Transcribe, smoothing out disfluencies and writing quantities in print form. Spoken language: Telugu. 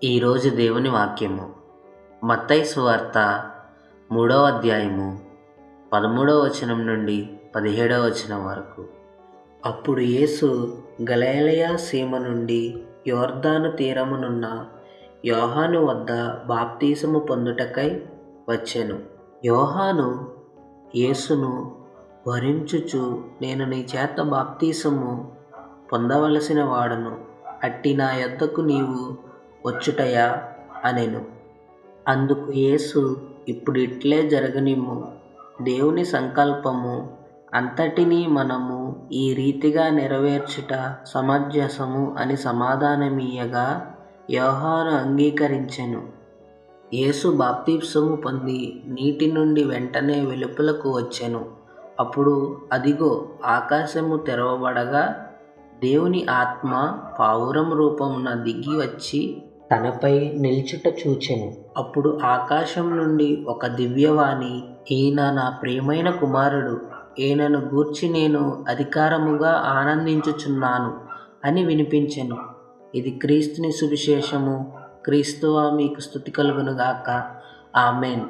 ఈరోజు దేవుని వాక్యము మత్తయి సువార్త 3వ అధ్యాయము 13వ వచనం నుండి 17వ వచనం వరకు. అప్పుడు యేసు గలిలయ సీమ నుండి యొర్దాను తీరమునున్న యోహాను వద్ద బాప్తిసము పొందుటకై వచ్చెను. యోహాను యేసును వరించుచు, నేను నీ చేత బాప్తిసము పొందవలసిన వాడను, అట్టి నా యొద్దకు నీవు వచ్చుటయా అనెను. అందుకు యేసు, ఇప్పుడు ఇట్లే జరగనిమ్ము, దేవుని సంకల్పము అంతటినీ మనము ఈ రీతిగా నెరవేర్చుట సమంజసము అని సమాధానమియ్యగా యోహాను అంగీకరించెను. యేసు బాప్తిసము పొంది నీటి నుండి వెంటనే వెలుపలకు వచ్చెను. అప్పుడు అదిగో, ఆకాశము తెరవబడగా దేవుని ఆత్మ పావురం రూపమున దిగి వచ్చి తనపై నిల్చుట చూచెను. అప్పుడు ఆకాశం నుండి ఒక దివ్యవాణి, ఈయన నా ప్రియమైన కుమారుడు, ఈయనను గూర్చి నేను అధికారముగా ఆనందించుచున్నాను అని వినిపించెను. ఇది క్రీస్తుని సువిశేషము. క్రీస్తువా, మీకు స్తుతి కలుగునుగాక. ఆమేన్.